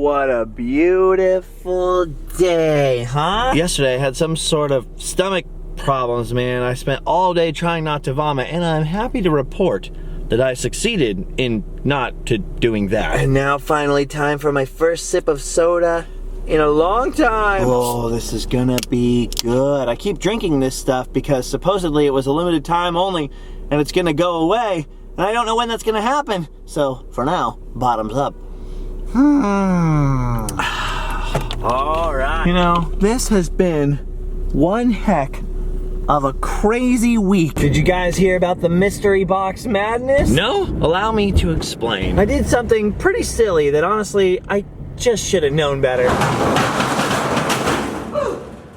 what a beautiful day, huh? Yesterday I had some sort of stomach problems, man. I spent all day trying not to vomit, and I'm happy to report that I succeeded in not to doing that. And now finally time for my first sip of soda in a long time. Oh, this is gonna be good. I keep drinking this stuff because supposedly it was a limited time only and it's gonna go away, and I don't know when that's gonna happen. So for now, bottoms up. All right. You know, this has been one heck of a crazy week. Did you guys hear about the mystery box madness? No? Allow me to explain. I did something pretty silly that honestly, I just should have known better.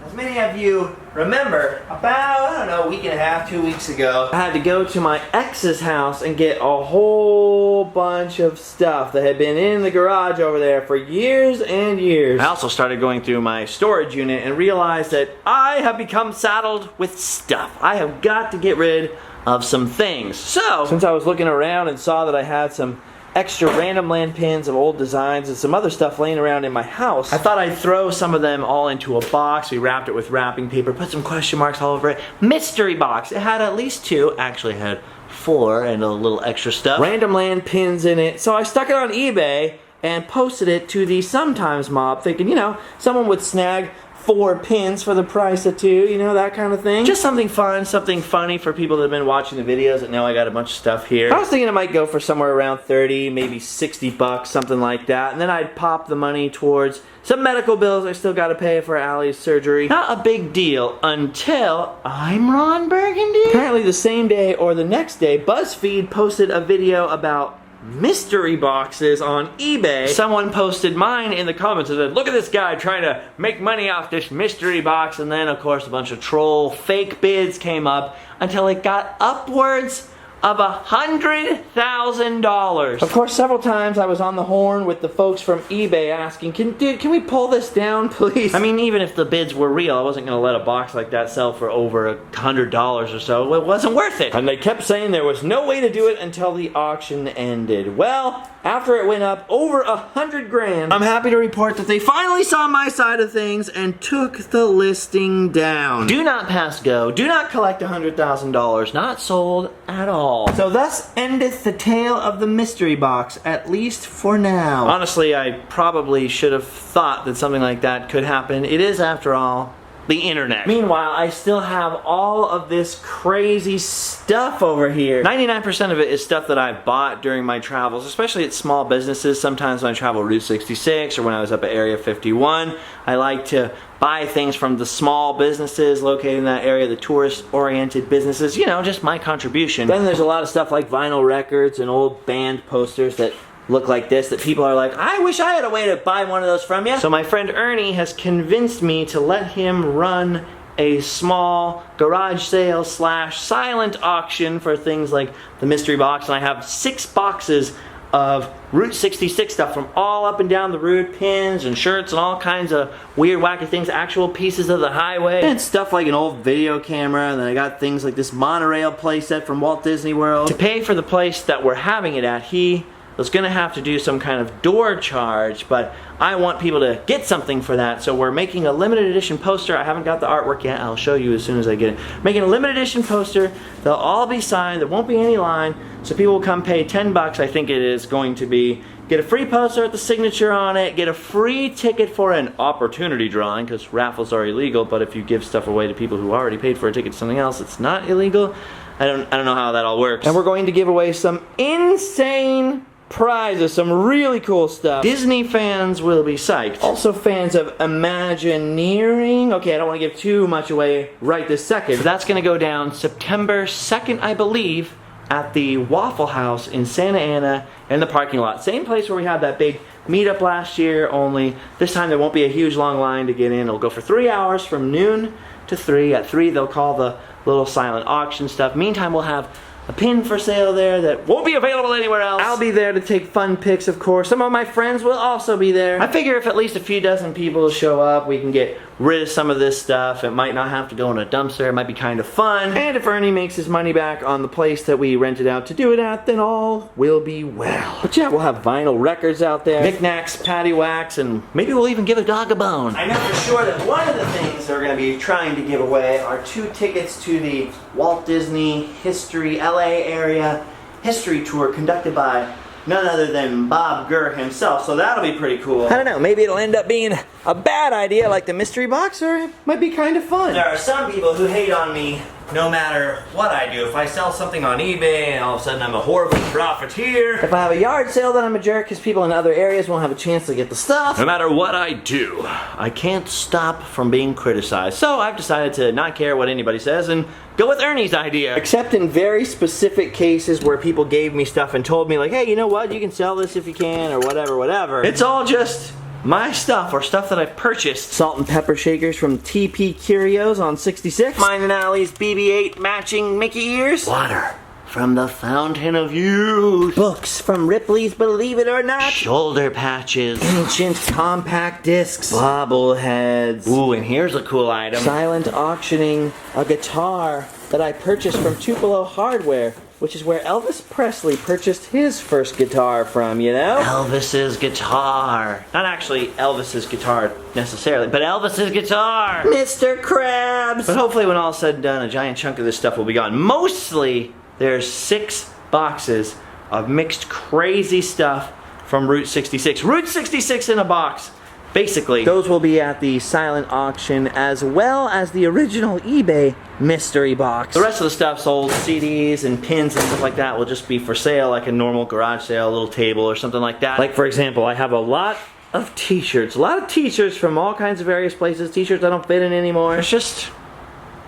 As many of you remember, about, I don't know, a week and a half, 2 weeks ago, I had to go to my ex's house and get a whole bunch of stuff that had been in the garage over there for years and years. I also started going through my storage unit and realized that I have become saddled with stuff. I have got to get rid of some things. So, since I was looking around and saw that I had some extra Randomland pins of old designs and some other stuff laying around in my house, I thought I'd throw some of them all into a box. We wrapped it with wrapping paper, put some question marks all over it. Mystery box. It had at least 2, actually it had 4 and a little extra stuff. Randomland pins in it. So I stuck it on eBay and posted it to the Sometimes mob, thinking, you know, someone would snag 4 pins for the price of 2, you know, that kind of thing. Just something fun, something funny for people that have been watching the videos that know I got a bunch of stuff here. I was thinking it might go for somewhere around 30, maybe 60 bucks, something like that. And then I'd pop the money towards some medical bills I still gotta pay for Allie's surgery. Not a big deal until I'm Ron Burgundy. Apparently the same day or the next day, BuzzFeed posted a video about mystery boxes on eBay. Someone posted mine in the comments and said, look at this guy trying to make money off this mystery box. And then of course a bunch of troll fake bids came up until it got upwards of $100,000. Of course, several times I was on the horn with the folks from eBay asking, dude, can we pull this down, please? I mean, even if the bids were real, I wasn't gonna let a box like that sell for over $100 or so. It wasn't worth it. And they kept saying there was no way to do it until the auction ended. Well, after it went up over 100 grand, I'm happy to report that they finally saw my side of things and took the listing down. Do not pass go. Do not collect $100,000. Not sold at all. So thus endeth the tale of the mystery box, at least for now. Honestly, I probably should have thought that something like that could happen. It is, after all, the internet. Meanwhile, I still have all of this crazy stuff over here. 99% of it is stuff that I bought during my travels, especially at small businesses. Sometimes when I travel Route 66 or when I was up at Area 51, I like to buy things from the small businesses located in that area, the tourist-oriented businesses, you know, just my contribution. Then there's a lot of stuff like vinyl records and old band posters that look like this, that people are like, I wish I had a way to buy one of those from you. So my friend Ernie has convinced me to let him run a small garage sale / silent auction for things like the mystery box, and I have 6 boxes of Route 66 stuff from all up and down the route, pins and shirts and all kinds of weird wacky things, actual pieces of the highway, and stuff like an old video camera, and then I got things like this monorail playset from Walt Disney World. To pay for the place that we're having it at, he was gonna have to do some kind of door charge, but I want people to get something for that, so we're making a limited edition poster. I haven't got the artwork yet. I'll show you as soon as I get it. Making a limited edition poster. They'll all be signed. There won't be any line, so people will come pay 10 bucks, I think it is going to be. Get a free poster with the signature on it, get a free ticket for an opportunity drawing, because raffles are illegal, but if you give stuff away to people who already paid for a ticket to something else, it's not illegal. I don't know how that all works. And we're going to give away some insane prizes, some really cool stuff. Disney fans will be psyched. Also fans of Imagineering. Okay, I don't want to give too much away right this second, but that's going to go down September 2nd, I believe, at the Waffle House in Santa Ana in the parking lot. Same place where we had that big meetup last year, only this time there won't be a huge long line to get in. It'll go for 3 hours from noon to 3. At 3 they'll call the little silent auction stuff. Meantime, we'll have a pin for sale there that won't be available anywhere else. I'll be there to take fun pics, of course. Some of my friends will also be there. I figure if at least a few dozen people show up, we can get rid of some of this stuff. It might not have to go in a dumpster. It might be kind of fun. And if Ernie makes his money back on the place that we rented out to do it at, then all will be well. But yeah, we'll have vinyl records out there, knickknacks, paddywhacks, and maybe we'll even give a dog a bone. I know for sure that one of the things that we're going to be trying to give away are 2 tickets to the Walt Disney History LA area history tour conducted by none other than Bob Gurr himself, so that'll be pretty cool. I don't know, maybe it'll end up being a bad idea like the mystery box, or it might be kind of fun. There are some people who hate on me no matter what I do. If I sell something on eBay and all of a sudden I'm a horrible profiteer. If I have a yard sale, then I'm a jerk because people in other areas won't have a chance to get the stuff. No matter what I do, I can't stop from being criticized. So I've decided to not care what anybody says and go with Ernie's idea. Except in very specific cases where people gave me stuff and told me like, hey, you know what, you can sell this if you can, or whatever, whatever. It's all just my stuff, or stuff that I've purchased. Salt and pepper shakers from TP Curios on 66. Mine and Allie's BB-8 matching Mickey ears. Water from the Fountain of Youth. Books from Ripley's Believe It or Not. Shoulder patches. Ancient compact discs. Bobbleheads. Ooh, and here's a cool item. Silent auctioning a guitar that I purchased from Tupelo Hardware, which is where Elvis Presley purchased his first guitar from, you know? Elvis's guitar. Not actually Elvis's guitar necessarily, but Elvis's guitar. Mr. Krabs. But hopefully when all is said and done, a giant chunk of this stuff will be gone. Mostly, there's 6 boxes of mixed crazy stuff from Route 66. Route 66 in a box. Basically, those will be at the silent auction as well as the original eBay mystery box. The rest of the stuff sold, CDs and pins and stuff like that, will just be for sale like a normal garage sale, a little table or something like that. Like for example, I have a lot of t-shirts. A lot of t-shirts from all kinds of various places. T-shirts I don't fit in anymore. There's just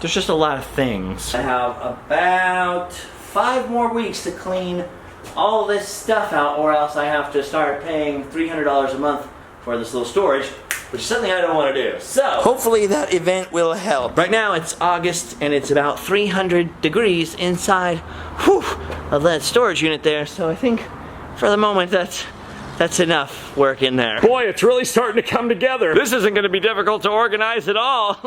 a lot of things. I have about 5 more weeks to clean all this stuff out, or else I have to start paying $300 a month for this little storage, which is something I don't want to do. So, hopefully that event will help. Right now it's August and it's about 300 degrees inside of that storage unit there, so I think for the moment that's enough work in there. Boy, it's really starting to come together. This isn't going to be difficult to organize at all.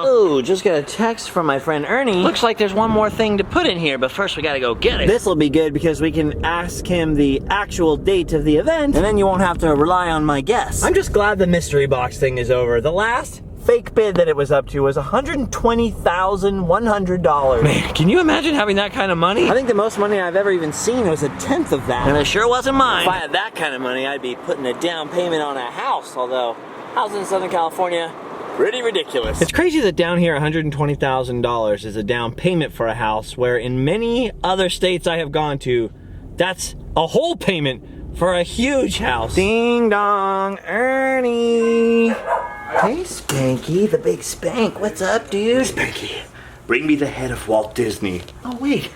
Ooh, just got a text from my friend Ernie. Looks like there's one more thing to put in here, but first we gotta go get it. This'll be good because we can ask him the actual date of the event, and then you won't have to rely on my guess. I'm just glad the mystery box thing is over. The last fake bid that it was up to was $120,100. Man, can you imagine having that kind of money? I think the most money I've ever even seen was 1/10 of that. And it sure wasn't mine. If I had that kind of money, I'd be putting a down payment on a house, although houses in Southern California, pretty ridiculous. It's crazy that down here $120,000 is a down payment for a house, where in many other states I have gone to, that's a whole payment for a huge house. Ding dong, Ernie. Hey, Spanky, the big Spank. What's up, dude? Spanky, bring me the head of Walt Disney. Oh, wait.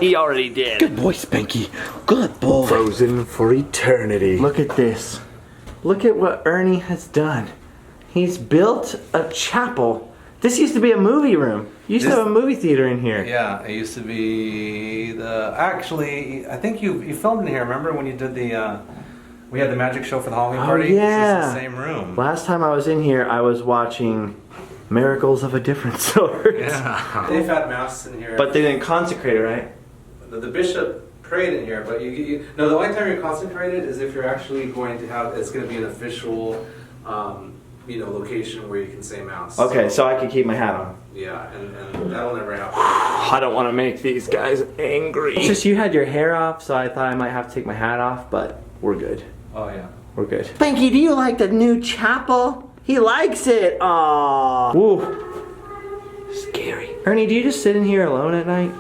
He already did. Good boy, Spanky. Good boy. Frozen for eternity. Look at this. Look at what Ernie has done. He's built a chapel. This used to be a movie room. You used to have a movie theater in here. Yeah, it used to be the... Actually, I think you filmed in here. Remember when you did the... we had the magic show for the Halloween party? Yeah. It's the same room. Last time I was in here, I was watching Miracles of a Different Sort. Yeah. They've had mass in here. But they didn't consecrate it, right? The bishop prayed in here, but no, the only time you're consecrated is if you're actually going to have... It's going to be an official... location where you can say mass. Okay, so I can keep my hat on. Yeah, and that'll never happen. I don't want to make these guys angry. It's just you had your hair off, so I thought I might have to take my hat off, but we're good. Oh, yeah. We're good. Spanky, do you like the new chapel? He likes it. Aww. Woo. Scary. Ernie, do you just sit in here alone at night?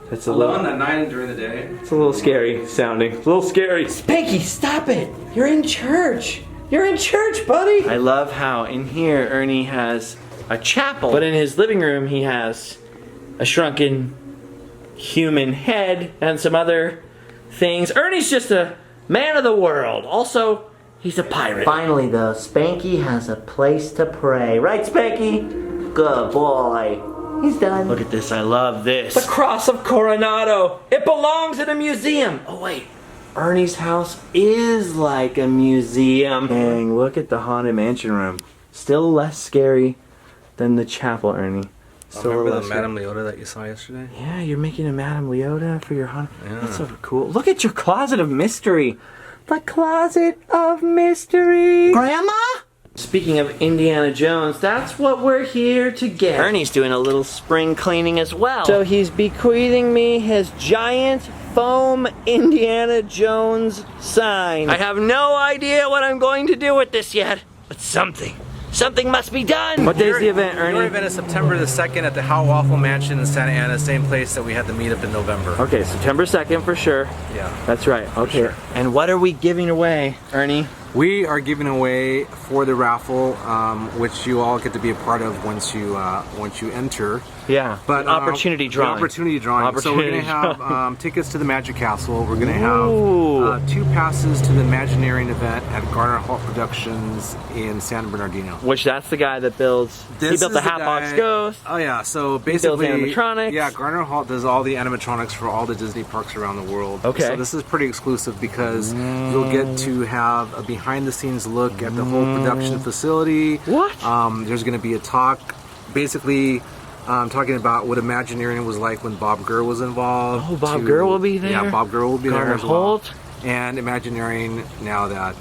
That's alone at night and during the day? It's a little scary sounding. It's a little scary. Spanky, stop it. You're in church. You're in church, buddy! I love how in here Ernie has a chapel, but in his living room he has a shrunken human head and some other things. Ernie's just a man of the world. Also, he's a pirate. Finally though, Spanky has a place to pray. Right, Spanky? Good boy. He's done. Look at this, I love this. The Cross of Coronado. It belongs in a museum. Oh wait, Ernie's house is like a museum. Dang, look at the Haunted Mansion room. Still less scary than the chapel, Ernie. Still remember the Madame Leota that you saw yesterday? Yeah, you're making a Madame Leota for your haunted. Yeah. That's so cool. Look at your closet of mystery. The closet of mystery. Grandma? Speaking of Indiana Jones, that's what we're here to get. Ernie's doing a little spring cleaning as well. So he's bequeathing me his giant foam Indiana Jones sign. I have no idea what I'm going to do with this yet, but something must be done. What day is the event, Ernie? Your event is September the 2nd at the How Waffle Mansion in Santa Ana, same place that we had the meetup in November. Okay, September 2nd for sure. Yeah. That's right, okay. Sure. And what are we giving away, Ernie? We are giving away for the raffle, which you all get to be a part of once you enter. Yeah, but opportunity drawing. Opportunity drawing. So we're going to have tickets to the Magic Castle. We're going to have 2 passes to the Imagineering event at Garner Hall Productions in San Bernardino. Which that's the guy that builds. He built the Hatbox Ghost. Oh yeah, so basically, he builds animatronics. Yeah, Garner Hall does all the animatronics for all the Disney parks around the world. Okay. So this is pretty exclusive because you'll get to have a behind-the-scenes look at the whole production facility. What? There's going to be a talk, basically. Talking about what Imagineering was like when Bob Gurr was involved. Oh, Bob Gurr will be there? Yeah, Bob Gurr will be Garner there as well. Holt. And Imagineering now that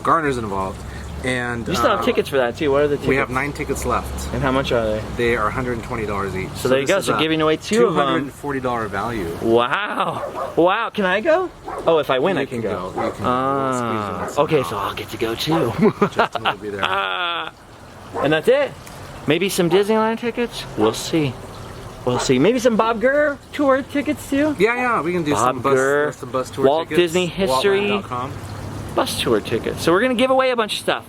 Garner's involved. And you still have tickets for that too. What are the tickets? We have 9 tickets left. And how much are they? They are $120 each. So there you go. So giving away 2 of them. $240 value. Wow. Wow. Can I go? Oh, if I win, I can go. You can okay, so I'll get to go too. Justin will be there. And that's it. Maybe some Disneyland tickets? We'll see. We'll see. Maybe some Bob Gurr tour tickets too? Yeah, we can do some bus tour Walt tickets. Disney History. Waltland.com. Bus tour tickets. So we're going to give away a bunch of stuff.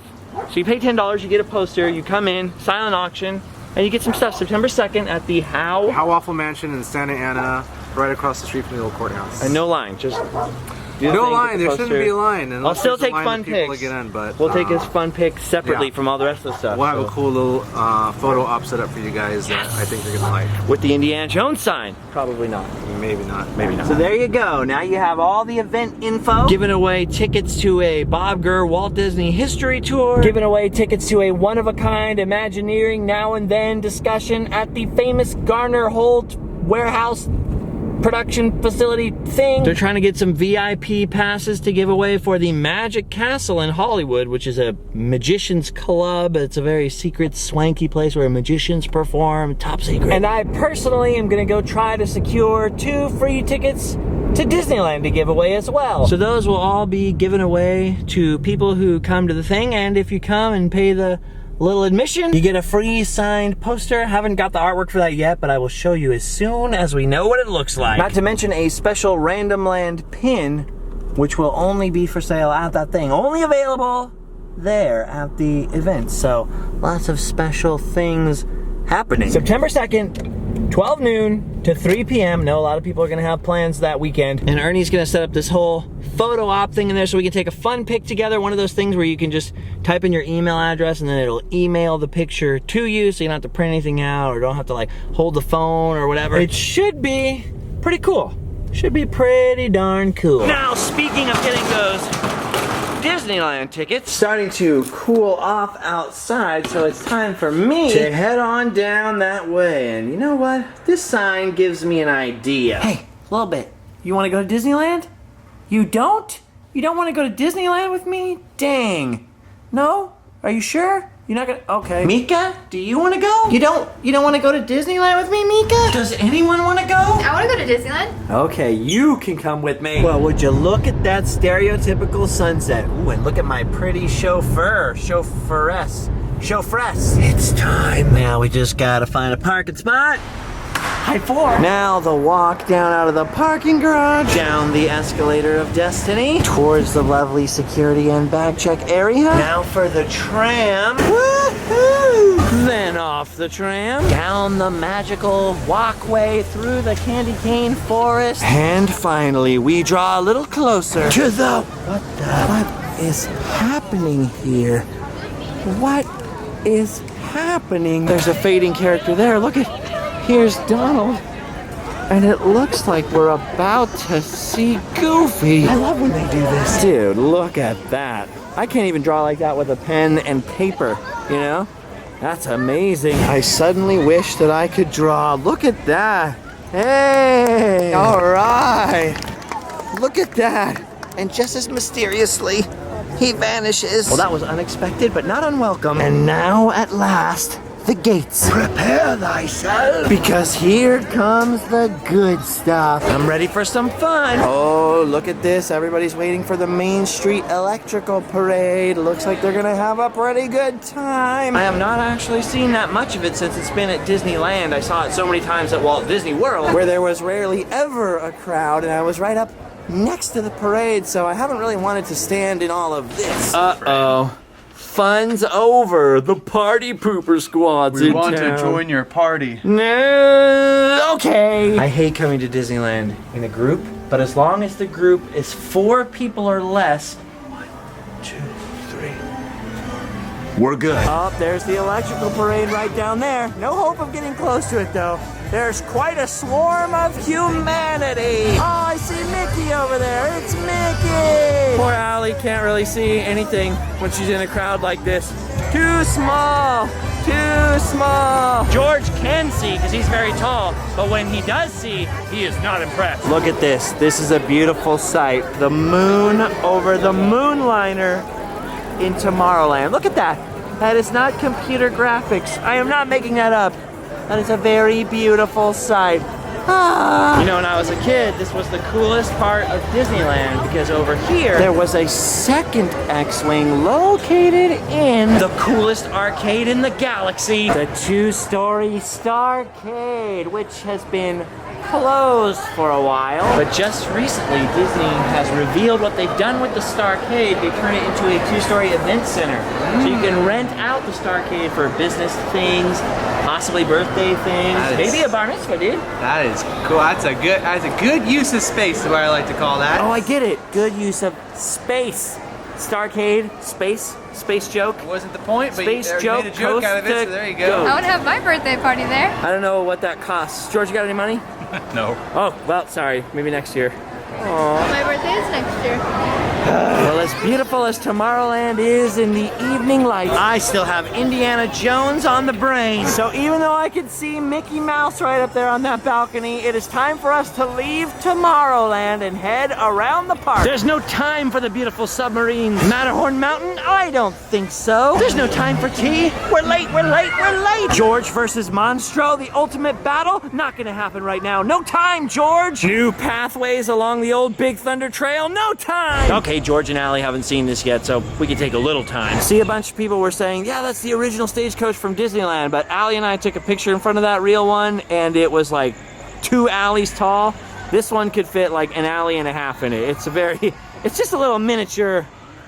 So you pay $10, you get a poster, you come in, silent auction, and you get some stuff September 2nd at the How Waffle Mansion in Santa Ana, right across the street from the old courthouse. And no line, just no line. There shouldn't be a line. I'll still take fun pics. We'll take his fun pics separately from all the rest of the stuff. We'll have a cool little photo op set up for you guys that I think you're gonna like. With the Indiana Jones sign. Probably not. Maybe not. Maybe not. So there you go. Now you have all the event info. Giving away tickets to a Bob Gurr Walt Disney History Tour. Giving away tickets to a one-of-a-kind Imagineering Now and Then discussion at the famous Garner Holt warehouse production facility thing. They're trying to get some VIP passes to give away for the Magic Castle in Hollywood, which is a magician's club. It's a very secret, swanky place where magicians perform, top secret. And I personally am gonna go try to secure 2 free tickets to Disneyland to give away as well. So those will all be given away to people who come to the thing, and if you come and pay the little admission, you get a free signed poster. Haven't got the artwork for that yet, but I will show you as soon as we know what it looks like. Not to mention a special Randomland pin, which will only be for sale at that thing. Only available there at the event. So lots of special things happening. September 2nd, 12 noon to 3 p.m. Know a lot of people are gonna have plans that weekend. And Ernie's gonna set up this whole photo op thing in there so we can take a fun pic together. One of those things where you can just type in your email address and then it'll email the picture to you so you don't have to print anything out or don't have to like hold the phone or whatever. It should be pretty cool. Should be pretty darn cool. Now, speaking of getting those Disneyland tickets, starting to cool off outside, so it's time for me to head on down that way. And you know what? This sign gives me an idea. Hey, a little bit. You want to go to Disneyland? You don't? You don't want to go to Disneyland with me? Dang. No? Are you sure? You're not gonna, okay. Mika, do you want to go? You don't want to go to Disneyland with me, Mika? Does anyone want to go? I want to go to Disneyland. Okay, you can come with me. Well, would you look at that stereotypical sunset? Ooh, and look at my pretty chauffeuress. It's time. Now we just gotta find a parking spot. High 4. Now the walk down out of the parking garage, down the escalator of destiny, towards the lovely security and bag check area. Now for the tram. Woohoo! Then off the tram, down the magical walkway through the candy cane forest. And finally, we draw a little closer to the... What is happening here? What is happening? There's a fading character there. Look at... Here's Donald. And it looks like we're about to see Goofy. I love when they do this. Dude, look at that. I can't even draw like that with a pen and paper, you know? That's amazing. I suddenly wish that I could draw. Look at that. Hey, all right. Look at that. And just as mysteriously, he vanishes. Well, that was unexpected, but not unwelcome. And now, at last, the gates. Prepare thyself. Because here comes the good stuff. I'm ready for some fun. Oh, look at this. Everybody's waiting for the Main Street Electrical Parade. Looks like they're gonna have a pretty good time. I have not actually seen that much of it since it's been at Disneyland. I saw it so many times at Walt Disney World, where there was rarely ever a crowd, and I was right up next to the parade, so I haven't really wanted to stand in all of this. Uh-oh. Fun's over. The party pooper squad's in town. We want to join your party. No, okay. I hate coming to Disneyland in a group, but as long as the group is 4 people or less, 1, 2, 3, we're good. Oh, there's the electrical parade right down there. No hope of getting close to it, though. There's quite a swarm of humanity. Oh, I see Mickey over there. It's Mickey. Poor Allie can't really see anything when she's in a crowd like this. Too small. Too small. George can see because he's very tall, but when he does see, he is not impressed. Look at this. This is a beautiful sight. The moon over the moonliner in Tomorrowland. Look at that. That is not computer graphics. I am not making that up. That is a very beautiful sight. Ah. You know, when I was a kid, this was the coolest part of Disneyland because over here, there was a second X-Wing located in the coolest arcade in the galaxy. The 2-story Starcade, which has been closed for a while. But just recently, Disney has revealed what they've done with the Starcade. They turned it into a 2-story event center. So you can rent out the Starcade for business things, possibly birthday things, maybe a bar mitzvah, dude. That is cool. That's a good use of space, is what I like to call that. Oh, I get it. Good use of space. Starcade, space joke. Wasn't the point, but space you joke, made a joke out of it, so there you go. I would have my birthday party there. I don't know what that costs. George, you got any money? No. Oh, well, sorry. Maybe next year. Aww. My birthday is next year. Well, as beautiful as Tomorrowland is in the evening light, I still have Indiana Jones on the brain. So even though I can see Mickey Mouse right up there on that balcony, it is time for us to leave Tomorrowland and head around the park. There's no time for the beautiful submarines. Matterhorn Mountain? I don't think so. There's no time for tea. We're late, we're late, we're late. George versus Monstro, the ultimate battle? Not gonna happen right now. No time, George. New pathways along the old Big Thunder Trail? No time. Okay, George and Allie haven't seen this yet, so we can take a little time. See, a bunch of people were saying, yeah, that's the original stagecoach from Disneyland, but Allie and I took a picture in front of that real one, and it was like 2 alleys tall. This one could fit like an alley and a half in it. It's just a little miniature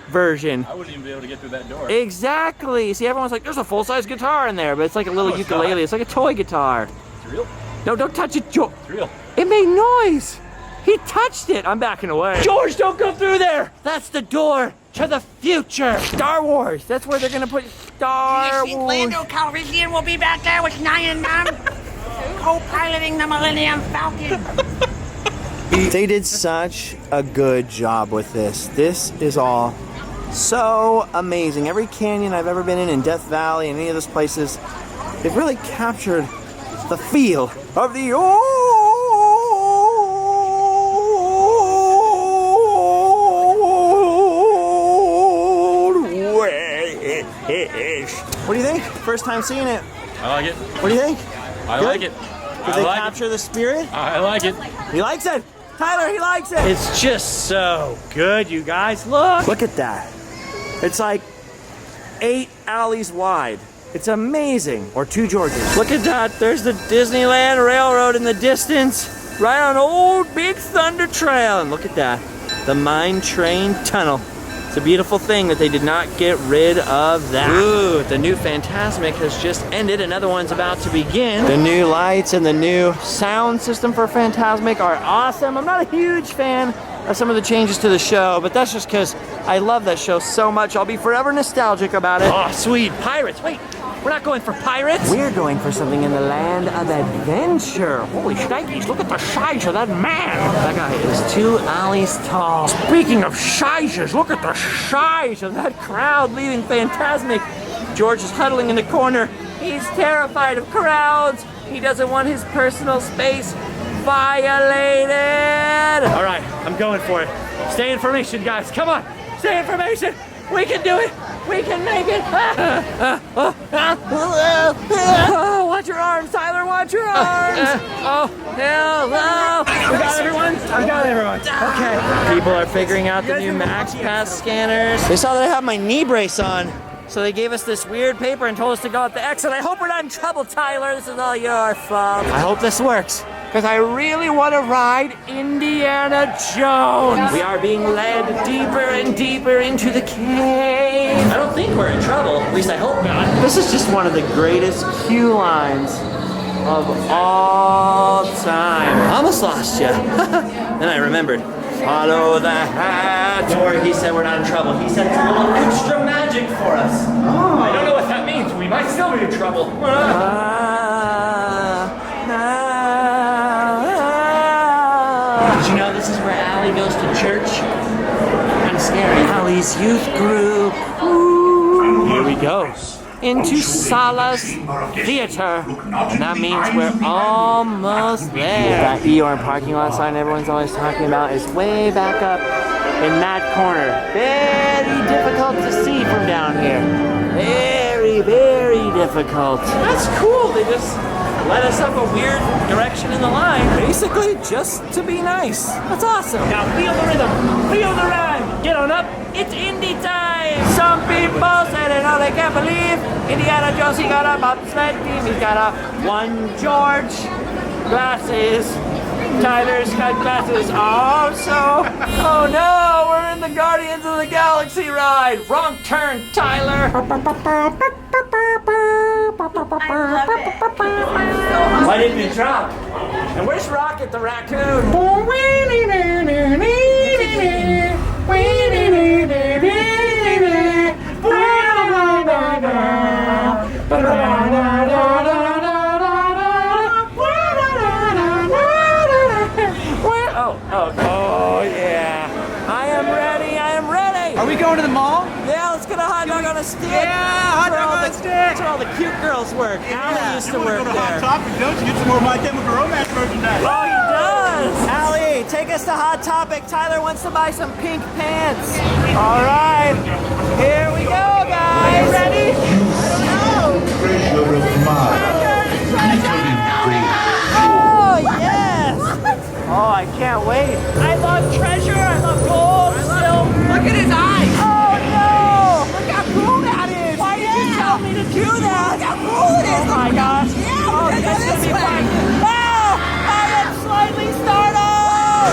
version. I wouldn't even be able to get through that door. Exactly. See, everyone's like, there's a full-size guitar in there, but it's like a little ukulele. It's like a toy guitar. It's real? No, don't touch it, George. It's real. It made noise. He touched it. I'm backing away. George, don't go through there. That's the door to the future. Star Wars. That's where they're going to put Star Wars. Lando Calrissian will be back there with Nyan co-piloting the Millennium Falcon. They did such a good job with this. This is all so amazing. Every canyon I've ever been in Death Valley and any of those places, they've really captured the feel of the old West. What do you think? First time seeing it. I like it. What do you think? I Good? like it. Did they capture the spirit? I like it. He likes it. Tyler, he likes it. It's just so good, you guys. Look at that. It's like 8 alleys wide. It's amazing. Or 2 Georges. Look at that. There's the Disneyland Railroad in the distance. Right on old Big Thunder Trail. And look at that. The Mine Train Tunnel. It's a beautiful thing that they did not get rid of that. Ooh, the new Fantasmic has just ended. Another one's about to begin. The new lights and the new sound system for Fantasmic are awesome. I'm not a huge fan some of the changes to the show, but that's just because I love that show so much. I'll be forever nostalgic about it. Oh, sweet. Pirates. Wait, we're not going for pirates? We're going for something in the land of adventure. Holy shnikes, look at the size of that man. That guy is 2 alleys tall. Speaking of sizes, look at the size of that Crowd leaving Fantasmic. George is huddling in the corner. He's terrified of crowds. He doesn't want his personal space violated. All right, I'm going for it. Stay in formation, guys. Come on, stay in formation. We can do it. We can make it. Oh, watch your arms, Tyler. Watch your arms. Oh, hell no. We got everyone? I got everyone. Okay. People are figuring out the new Max Pass scanners. They saw that I have my knee brace on, so they gave us this weird paper and told us to go at the exit. I hope we're not in trouble, Tyler. This is all your fault. I hope this works, because I really want to ride Indiana Jones. We are being led deeper and deeper into the cave. I don't think we're in trouble. At least I hope not. This is just one of the greatest queue lines of all time. I almost lost you. Then I remembered. Follow the hat. Don't worry, he said we're not in trouble. He said it's a little extra magic for us. Oh, I don't know what that means. We might still be in trouble. Did you know this is where Allie goes to church? Kind of scary. Allie's youth group. Ooh. Here we go. Into Sala's Theater. And that means we're almost there. That Eeyore parking lot sign everyone's always talking about is way back up in that corner. Very difficult to see from down here. Very, very difficult. That's cool. They just led us up a weird direction in the line. Basically, just to be nice. That's awesome. Now feel the rhythm. Feel the rhyme. Get on up. It's indie time. Some people say they know they can't believe Indiana Jones, he got a bobsled team. He's got a one George glasses. Tyler's got glasses also. Oh no, we're in the Guardians of the Galaxy ride. Wrong turn, Tyler. Why didn't you drop? And where's Rocket the raccoon? Oh yeah. I am ready. Are we going to the mall? Yeah, let's get a hot dog on a stick. Yeah, hot dog on a stick. That's where all the cute girls work. Allie used to work there. Topic, don't you? Get some more My Chemical Romance merchandise. Oh, he does. Allie, take us to Hot Topic. Tyler wants to buy some pink pants. All right, here we go, guys. Ready? Treasure of mine. Oh, yes. Oh, I can't wait. I love treasure. I love gold, silver. Look at his eyes. Oh, no. Look how cool that is. Why did you tell me to do that? Look how cool it is. Oh, my gosh. Yeah, Oh, we're this gonna is go going to be this fun. way. Oh, I am slightly startled.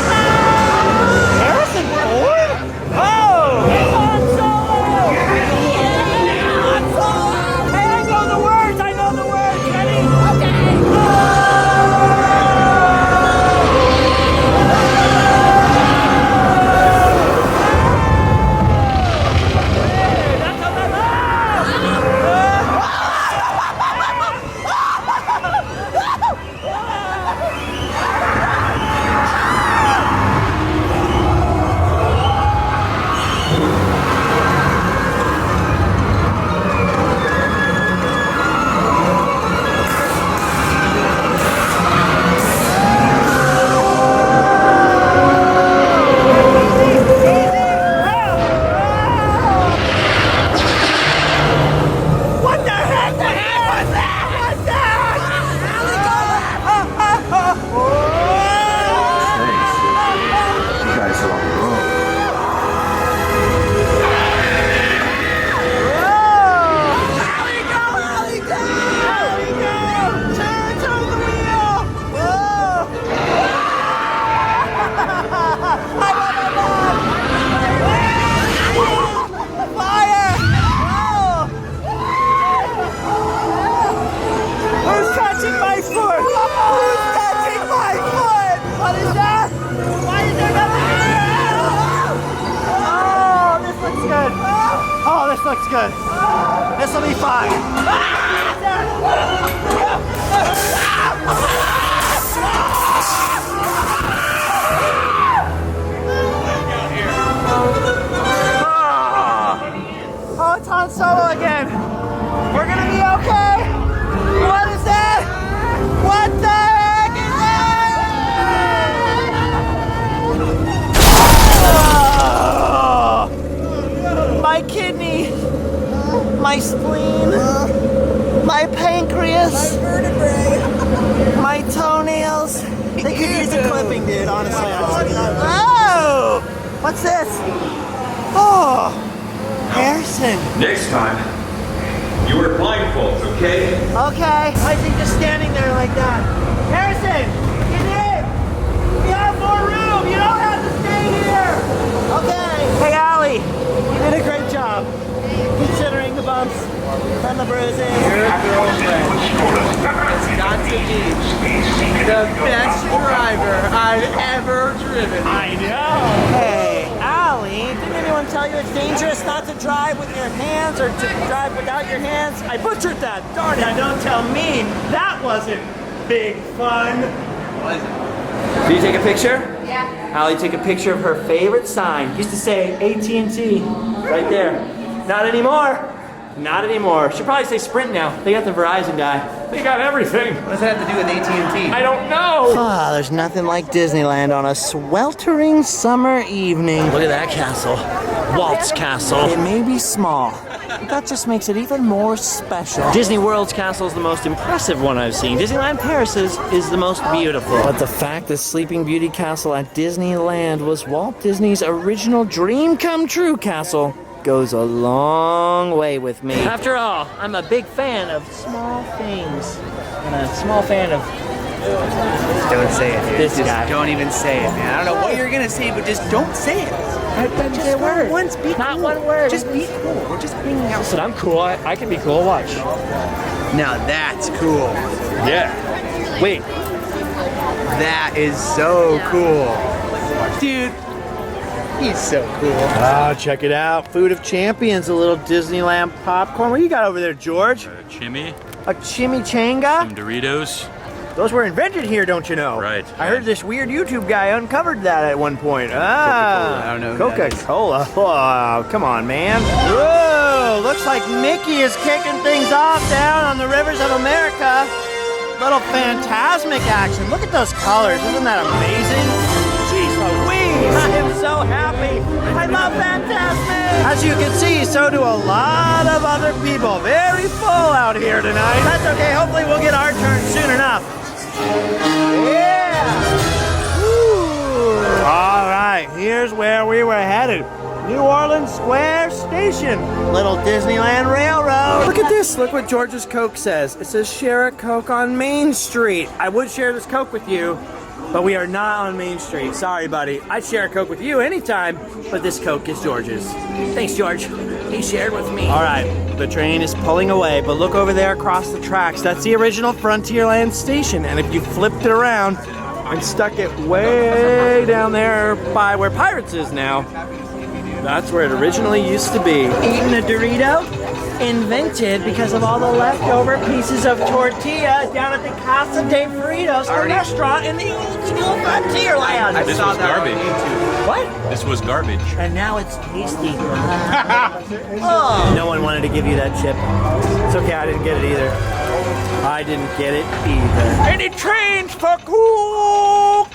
Harrison Ford? Oh, Han Solo. looks good. This will be fun. Oh, it's Han Solo again. We're gonna be okay. What is that? What the heck is that? Oh! My kidney, my spleen, my pancreas, my toenails. They could use a clipping, dude, honestly. Oh! What's this? Oh! Harrison. Next time, you wear blindfolds, okay? Okay. Why is he just standing there like that? Harrison, get in! We have more room! You don't have to stay here! Okay. Hey, Allie, you did a great job. Considering the bumps and the bruises. Your girlfriend has got to be the best driver I've ever driven. I know. Hey, Allie, didn't anyone tell you it's dangerous not to drive with your hands or to drive without your hands? I butchered that. Darn it. Now don't tell me that wasn't big fun. Was it? Did you take a picture? Yeah. Allie took a picture of her favorite sign. Used to say AT&T right there. Not anymore. Not anymore. Should probably say Sprint now. They got the Verizon guy. They got everything. What does that have to do with AT&T? I don't know. Ah, there's nothing like Disneyland on a sweltering summer evening. Look at that castle. Walt's Castle. It may be small, but that just makes it even more special. Disney World's castle is the most impressive one I've seen. Disneyland Paris's is the most beautiful. But the fact that Sleeping Beauty Castle at Disneyland was Walt Disney's original dream come true castle goes a long way with me. After all, I'm a big fan of small things. And a small fan of Don't say it, dude. This Just guy. don't even say it, man. I don't know what you're gonna say, but just don't say it. Just say a word. Once, be Not cool. one word. Just be cool. We're just hanging out. Listen, I'm cool. I can be cool. Watch. Now that's cool. Yeah. Wait. That is so cool. Dude, he's so cool. Oh, check it out. Food of Champions, a little Disneyland popcorn. What you got over there, George? Chimmy, A chimichanga? some Doritos. Those were invented here, don't you know? Right. I heard this weird YouTube guy uncovered that at one point. Ah. I don't know who that is. Coca-Cola. Oh, come on, man. Whoa, looks like Mickey is kicking things off down on the rivers of America. Little Fantasmic action. Look at those colors. Isn't that amazing? Jeez Louise. I am so happy. I love Fantasmic. As you can see, so do a lot of other people. Very full out here tonight. That's okay. Hopefully we'll get our turn soon enough. Yeah. Woo. All right. Here's where we were headed. New Orleans Square Station. Little Disneyland Railroad. Look at this. Look what George's Coke says. It says share a Coke on Main Street. I would share this Coke with you, but we are not on Main Street. Sorry, buddy. I'd share a Coke with you anytime, but this Coke is George's. Thanks, George. He shared with me. All right, the train is pulling away, but look over there across the tracks. That's the original Frontierland station, and if you flipped it around and stuck it way down there by where Pirates is now, that's where it originally used to be. Eating a Dorito? Invented because of all the leftover pieces of tortilla down at the Casa de Fritos, a restaurant in the old school Frontierland. This was garbage. What? This was garbage. And now it's tasty. Oh. No one wanted to give you that chip. It's okay, I didn't get it either. I didn't get it either. Any trains for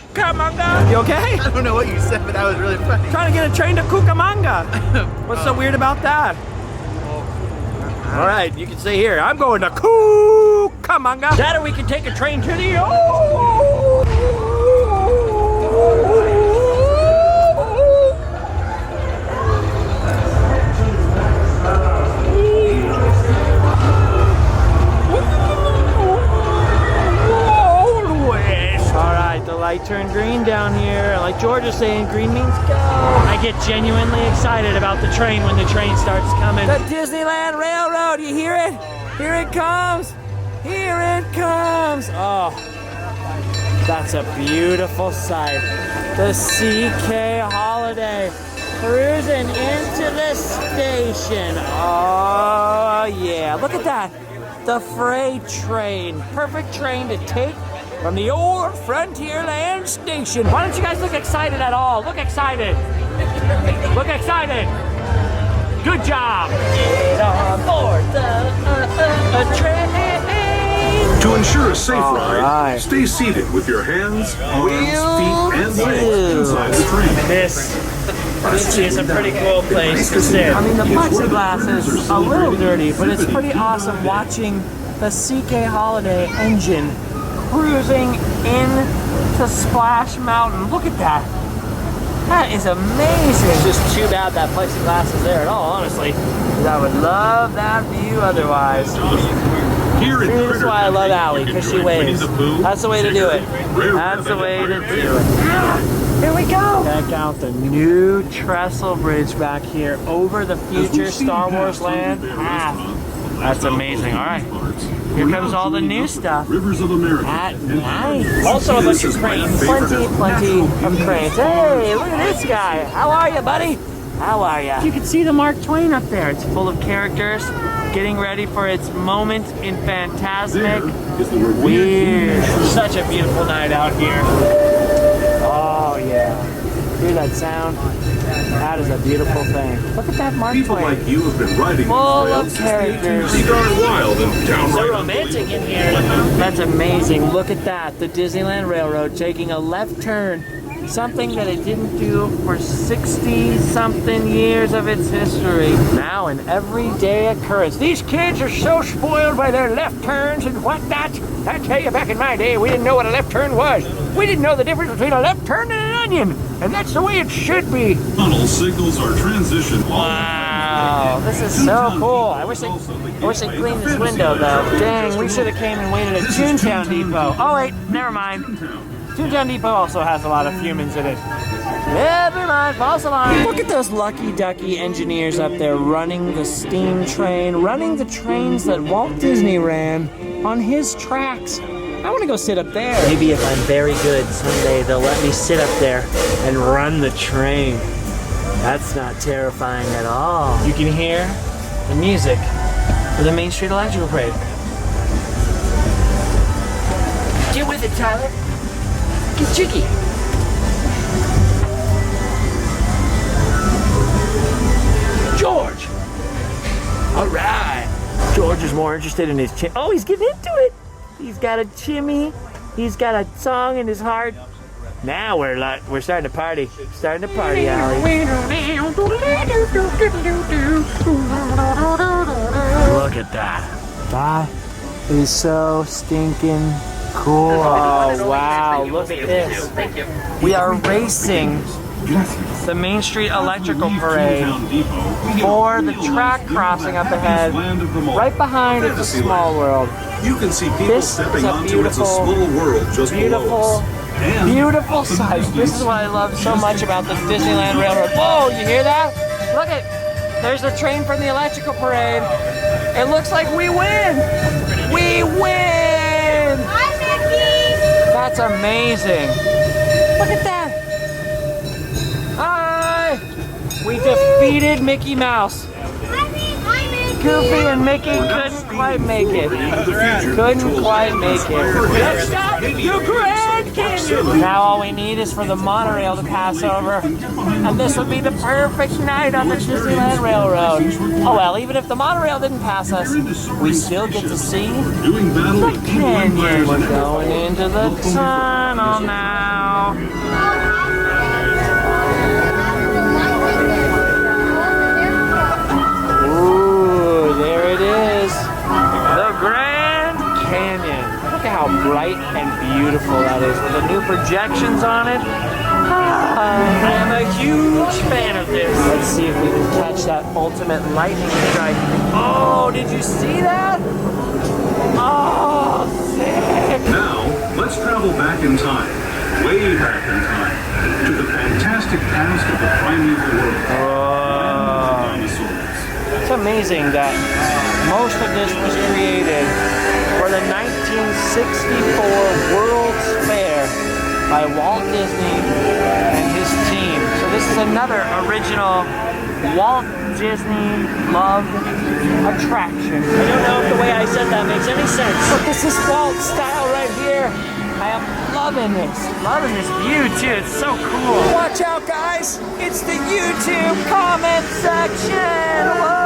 Cucamonga? You okay? I don't know what you said, but that was really funny. Trying to get a train to Cucamonga. What's so weird about that? All right, you can say here, I'm going to Cucamonga. That or we can take a train to the light turned green down here. Like George is saying, green means go. I get genuinely excited about the train when the train starts coming. The Disneyland Railroad, you hear it? Here it comes. Here it comes. Oh, that's a beautiful sight. The CK Holiday. Cruising into the station. Oh, yeah. Look at that. The freight train. Perfect train to take from the old Frontierland station. Why don't you guys look excited at all? Look excited. Look excited. Good job. Get on board the train. To ensure a safe ride, stay seated with your hands, arms, feet, and legs inside the train. This is a pretty cool place to sit. I mean, the plexiglass is a little dirty, but it's pretty awesome watching the CK Holiday engine cruising into Splash Mountain. Look at that. That is amazing. It's just too bad that plexiglass is there at all, honestly. Because I would love that view otherwise. Here in This is why I love Allie, because she waves. That's the way to do it. That's the way to do it. Here we go. Check out the new trestle bridge back here over the future Star Wars land. That's amazing. All right. Here comes all the new stuff. Rivers of America. Nice. Also a bunch of cranes. Plenty of cranes. Hey, look at this guy. How are you, buddy? How are you? You can see the Mark Twain up there. It's full of characters getting ready for its moment in Fantasmic. Weird. Such a beautiful night out here. Oh, yeah. Hear that sound? That is a beautiful thing. Look at that Mark People Twain. like you have been riding Full of characters. wild and downright So romantic in here. That's amazing. Look at that. The Disneyland Railroad taking a left turn. Something that it didn't do for 60-something years of its history. Now an everyday occurrence. These kids are so spoiled by their left turns and whatnot. I tell you, back in my day, we didn't know what a left turn was. We didn't know the difference between a left turn and an onion. And that's the way it should be. Tunnel signals are transition. Wow, this is so cool. I wish they cleaned this window though. Dang, we should have came and waited at Toontown Depot. Oh wait, never mind. Toontown Depot also has a lot of humans in it. Never mind, false alarm. Look at those lucky ducky engineers up there running the steam train, running the trains that Walt Disney ran on his tracks. I want to go sit up there. Maybe if I'm very good, someday they'll let me sit up there and run the train. That's not terrifying at all. You can hear the music for the Main Street Electrical Parade. Get with it, Tyler. Get jiggy. George. All right. George is more interested in his chim. Oh, he's getting into it. He's got a chimney. He's got a song in his heart. Now we're starting to party. Starting to party, Allie. Look at that. That is so stinking cool. Oh, wow. Look at this. We are racing the Main Street Electrical Parade for the track crossing up ahead. Right behind is the Small World. You can see people This stepping is a onto It's a Small World just below us. Beautiful sight. This is what I love so much about the Disneyland Railroad. Whoa, you hear that? Look at, there's the train from the electrical parade. It looks like we win. We win. Hi, Mickey. That's amazing. Look at that. Hi. We defeated Mickey Mouse. Goofy and Mickey couldn't quite make it. Couldn't quite make it. Next up, the Grand Canyon. Now all we need is for the monorail to pass over. And this would be the perfect night on the Disneyland Railroad. Oh well, even if the monorail didn't pass us, we still get to see the canyon. We're going into the tunnel now. There it is, the Grand Canyon. Look at how bright and beautiful that is with the new projections on it. I am a huge fan of this. Let's see if we can catch that ultimate lightning strike. Oh, did you see that? Oh, sick. Now, let's travel back in time, way back in time, to the fantastic past of the primeval world. It's amazing that most of this was created for the 1964 World's Fair by Walt Disney and his team. So This is another original Walt Disney loved attraction. I don't know if the way I said that makes any sense. But this is Walt style right here. I am loving this. Loving this view too. It's so cool. Watch out, guys. It's the YouTube comment section. Whoa!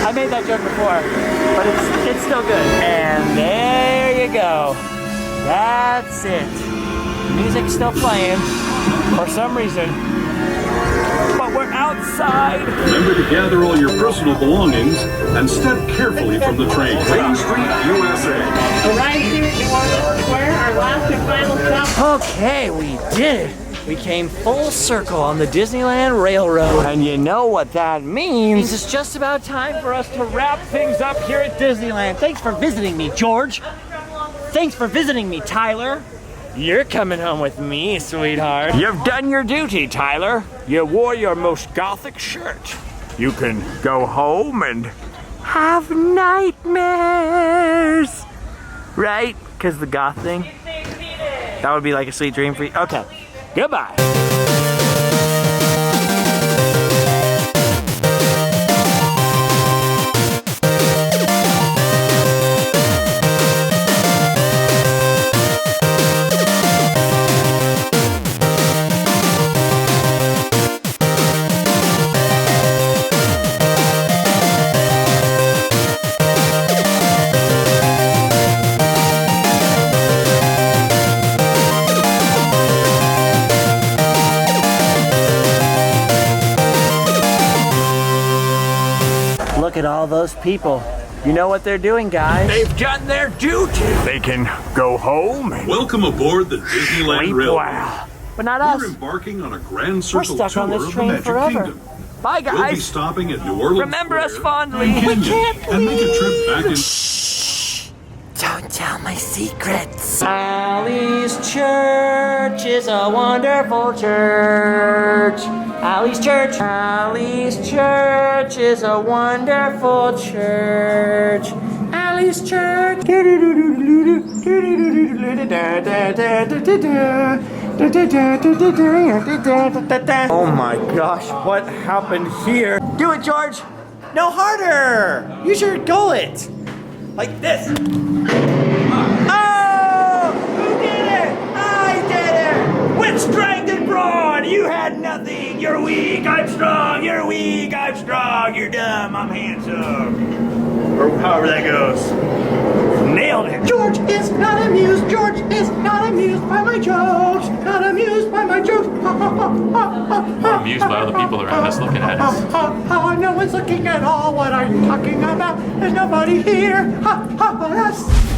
I made that joke before, but it's still good. And there you go. That's it. Music's still playing for some reason. But we're outside. Remember to gather all your personal belongings and step carefully from the train. Main Street, USA. Arrived here at New Orleans Square, our last and final stop. Okay, we did it. We came full circle on the Disneyland Railroad. And you know what that means. It's just about time for us to wrap things up here at Disneyland. Thanks for visiting me, George. Thanks for visiting me, Tyler. You're coming home with me, sweetheart. You've done your duty, Tyler. You wore your most gothic shirt. You can go home and have nightmares. Right? Because the goth thing? That would be like a sweet dream for you. Okay. Goodbye. Look at all those people. You know what they're doing, guys? They've done their duty. They can go home and Welcome aboard the Disneyland Railroad. wow. But not us. We're embarking on a grand We're circle stuck tour on this of the train Magic forever. Kingdom. Bye, We'll be guys. stopping at New Orleans Remember us Square fondly. and We Kenya, can't and make a trip back in. Don't tell my secrets. Allie's Church is a wonderful church. Allie's Church. Allie's Church is a wonderful church. Allie's Church. Oh my gosh, what happened here? Do it, George. No, harder. Use your gullet. Like this. Oh! Who did it? I did it! With strength and brawn! You had nothing! You're weak, I'm strong! You're weak, I'm strong! You're dumb, I'm handsome! Or however that goes. Nailed it! George is not amused! George is not amused by my jokes! Not amused by my jokes! We're amused by all the people around us looking at us. No one's looking at all. What are you talking about? There's nobody here. But us.